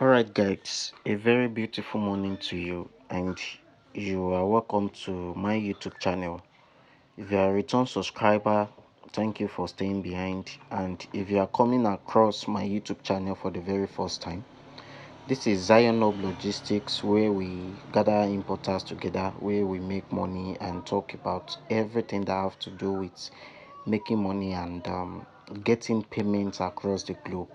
Alright guys, a very beautiful morning to you, and you are welcome to my YouTube channel. If you are a return subscriber, thank you for staying behind, and if you are coming across my YouTube channel for the very first time, this is Zionhublogistics, where we gather importers together, where we make money and talk about everything that have to do with making money and getting payments across the globe.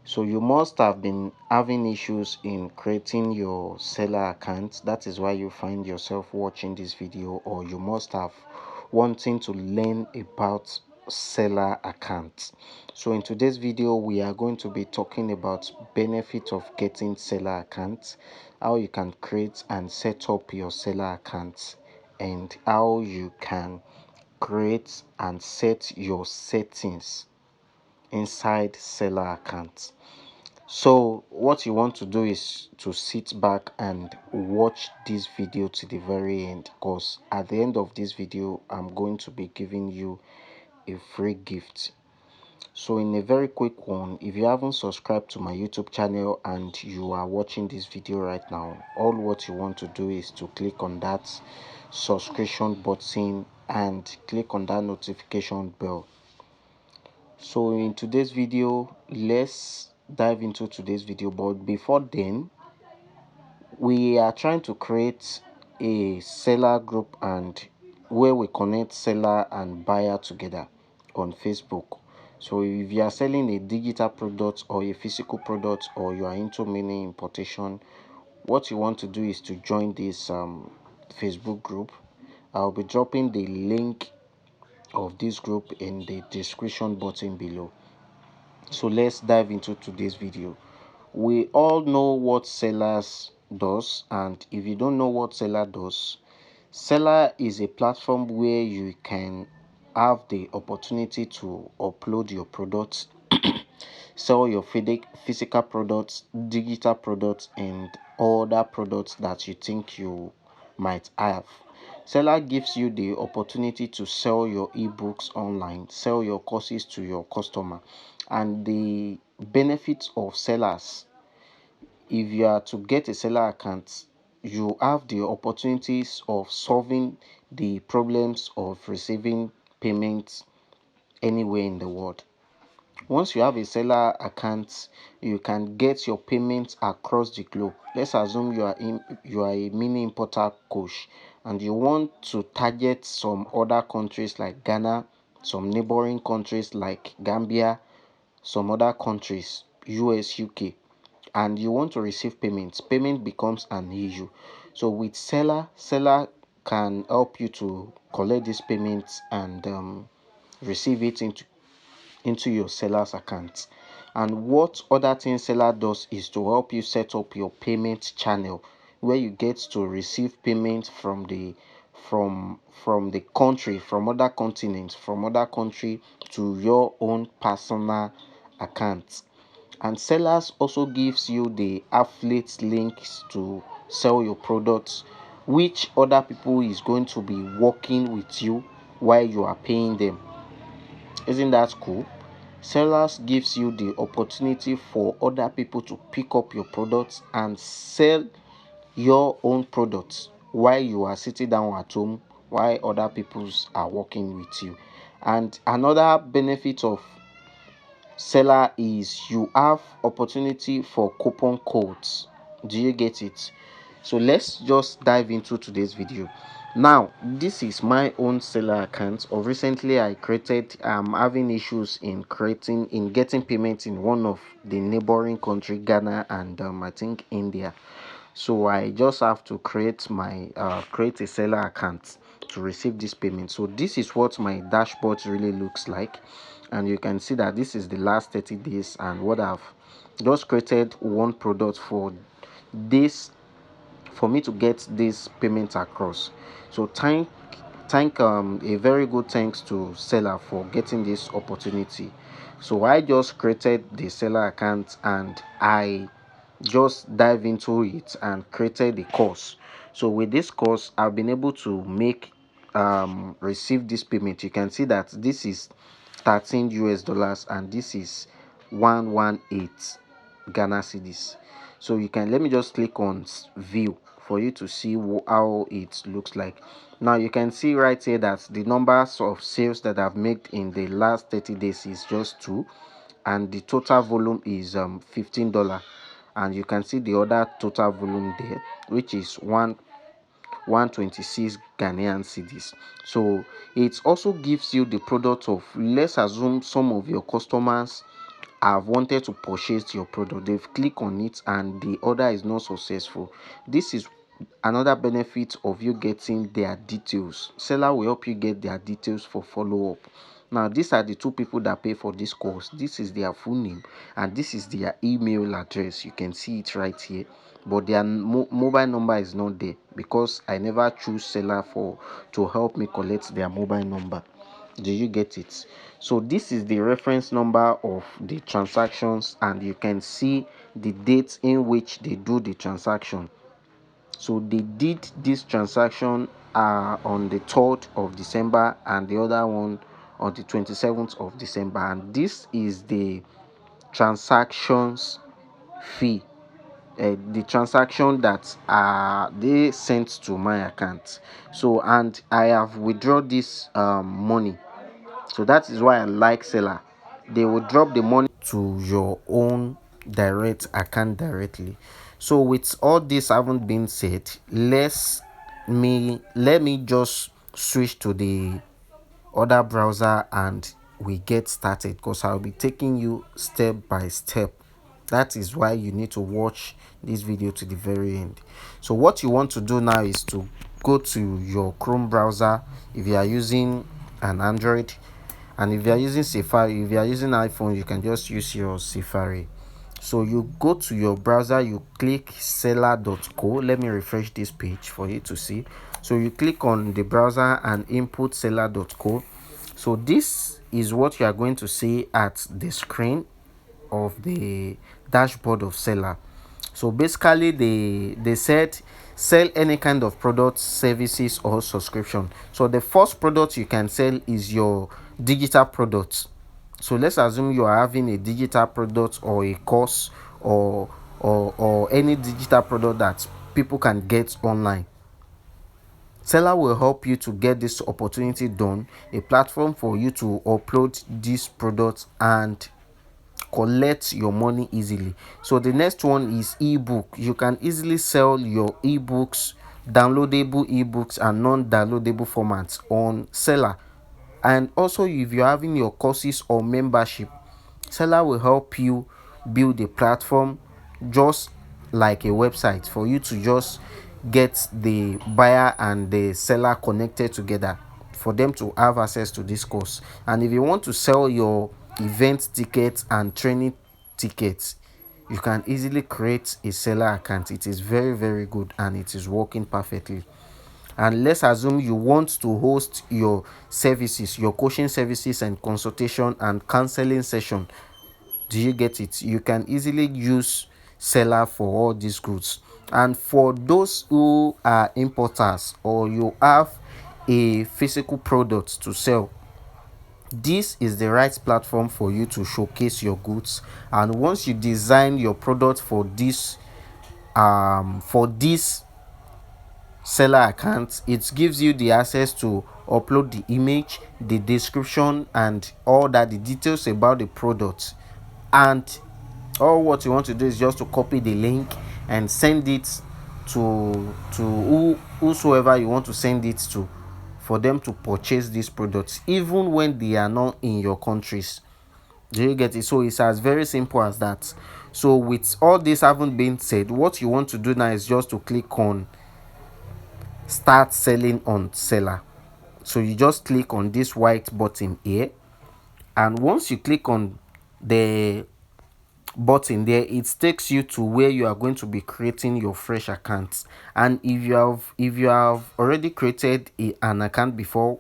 So you must have been having issues in creating your seller account. That is why you find yourself watching this video, or you must have wanting to learn about seller accounts. So in today's video, we are going to be talking about benefit of getting seller accounts, how you can create and set up your seller accounts, and how you can create and set your settings inside seller accounts. So what you want to do is to sit back and watch this video to the very end, because at the end of this video I'm going to be giving you a free gift. So in a very quick one, if you haven't subscribed to my YouTube channel and you are watching this video right now, all what you want to do is to click on that subscription button and click on that notification bell. So in today's video, let's dive into today's video, but before then, we are trying to create a seller group and where we connect seller and buyer together on Facebook. So if you are selling a digital product or a physical product, or you are into mini importation, what you want to do is to join this Facebook group. I'll be dropping the link of this group in the description button below. So let's dive into today's video. We all know what Selars does, and if you don't know what Selar does, Selar is a platform where you can have the opportunity to upload your products, sell your physical products, digital products, and other products that you think you might have. Seller gives you the opportunity to sell your ebooks online, sell your courses to your customer. And the benefits of sellers, if you are to get a seller account, you have the opportunities of solving the problems of receiving payments anywhere in the world. Once you have a seller account, you can get your payments across the globe. Let's assume you are a mini importer coach and you want to target some other countries like Ghana, some neighboring countries like Gambia, some other countries, US, UK, and you want to receive payments. Payment becomes an issue. So with seller can help you to collect these payments and receive it into your seller's account. And what other thing seller does is to help you set up your payment channel, where you get to receive payment from the country, from other continents, from other country to your own personal account. And Sellers also gives you the affiliate links to sell your products, which other people is going to be working with you while you are paying them. Isn't that cool? Sellers gives you the opportunity for other people to pick up your products and sell your own products while you are sitting down at home, while other people are working with you. And another benefit of seller is you have opportunity for coupon codes. Do you get it? So let's just dive into today's video. Now this is my own seller account. Or recently I created, having issues in getting payments in one of the neighboring country, Ghana, and I think India. So I just have to create a seller account to receive this payment. So this is what my dashboard really looks like, and you can see that this is the last 30 days and what I've just created one product for this, for me to get this payment across. So thank a very good thanks to seller for getting this opportunity. So I just created the seller account and I just dive into it and created a course. So with this course I've been able to make receive this payment. You can see that this is $13 and this is 118. Ghana cedis. So you can, let me just click on view for you to see how it looks like. Now you can see right here that the numbers of sales that I've made in the last 30 days is just 2, and the total volume is $15. And you can see the other total volume there, which is 126 Ghanaian cedis. So it also gives you the product of, let's assume some of your customers have wanted to purchase your product, they've clicked on it and the order is not successful. This is another benefit of you getting their details. Seller will help you get their details for follow-up. Now these are the two people that pay for this course. This is their full name and this is their email address. You can see it right here, but their mobile number is not there because I never choose Seller to help me collect their mobile number. Do you get it? So this is the reference number of the transactions, and you can see the dates in which they do the transaction. So they did this transaction on the 3rd of December and the other one on the 27th of December, and this is the transactions fee, the transaction that they sent to my account. So, and I have withdrawn this money. So that is why I like Seller. They will drop the money to your own direct account directly. So with all this haven't been said, let me just switch to the other browser and we get started, because I'll be taking you step by step. That is why you need to watch this video to the very end. So what you want to do now is to go to your Chrome browser if you are using an Android, and if you are using Safari, if you are using iPhone, you can just use your Safari. So you go to your browser, you click selar.co. Let me refresh this page for you to see. So you click on the browser and input selar.co. So this is what you are going to see at the screen of the dashboard of Selar. So basically they said sell any kind of products, services or subscription. So the first product you can sell is your digital products. So let's assume you are having a digital product or a course or any digital product that people can get online. Seller will help you to get this opportunity done, a platform for you to upload these products and collect your money easily. So the next one is ebook. You can easily sell your ebooks, downloadable ebooks and non-downloadable formats on Seller. And also if you're having your courses or membership, Seller will help you build a platform just like a website for you to just get the buyer and the seller connected together for them to have access to this course. And if you want to sell your event tickets and training tickets, you can easily create a Seller account. It is very, very good and it is working perfectly. And let's assume you want to host your services, your coaching services and consultation and counseling session. Do you get it? You can easily use Seller for all these goods. And for those who are importers or you have a physical product to sell, this is the right platform for you to showcase your goods. And once you design your product for this Seller account, it gives you the access to upload the image, the description and all that, the details about the product. And all what you want to do is just to copy the link and send it to whosoever you want to send it to, for them to purchase these products even when they are not in your countries. Do you get it? So it's as very simple as that. So with all this having been said, what you want to do now is just to click on start selling on Seller. So you just click on this white button here, and once you click on the button there, it takes you to where you are going to be creating your fresh accounts. And if you have already created an account before,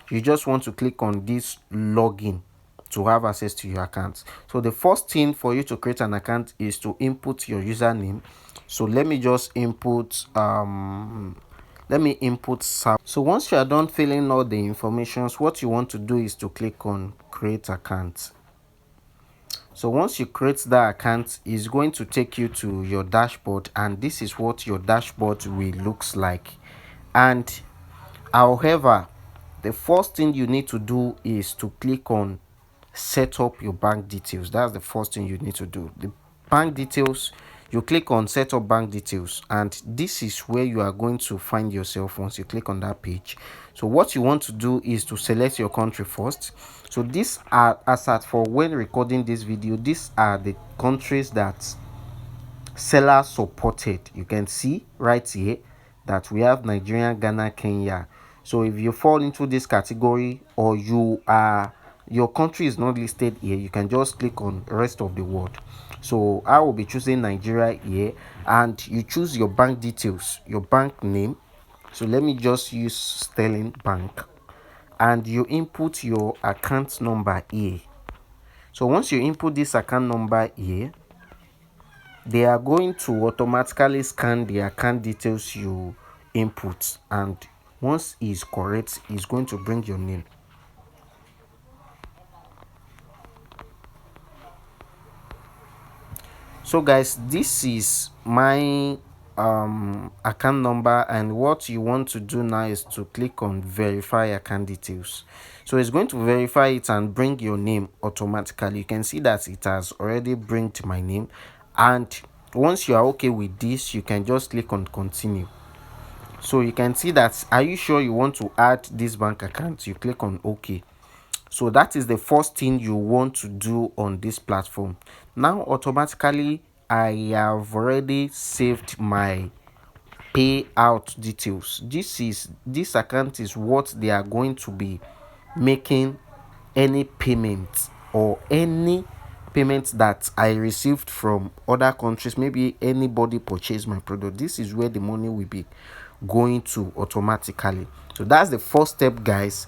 you just want to click on this login to have access to your account. So the first thing for you to create an account is to input your username. So let me just input so once you are done filling all the informations, what you want to do is to click on create account. So once you create that account, it's going to take you to your dashboard, and this is what your dashboard will looks like. And however, the first thing you need to do is to click on set up your bank details. That's the first thing you need to do. The bank details, you click on set up bank details, and this is where you are going to find yourself once you click on that page. So what you want to do is to select your country first. So these are, as at for when recording this video, these are the countries that seller supported. You can see right here that we have Nigeria, Ghana, Kenya. So if you fall into this category, or your country is not listed here, you can just click on rest of the world. So I will be choosing Nigeria here, and you choose your bank details, your bank name. So let me just use Sterling Bank, and you input your account number here. So once you input this account number here, they are going to automatically scan the account details you input, and once it's correct, it's going to bring your name. So guys, this is my account number, and what you want to do now is to click on verify account details. So it's going to verify it and bring your name automatically. You can see that it has already bring my name, and once you are okay with this, you can just click on continue. So you can see that, are you sure you want to add this bank account? You click on OK. So that is the first thing you want to do on this platform. Now automatically I have already saved my payout details. This account is what they are going to be making any payment, or any payment that I received from other countries. Maybe anybody purchased my product, this is where the money will be going to automatically. So that's the first step, guys.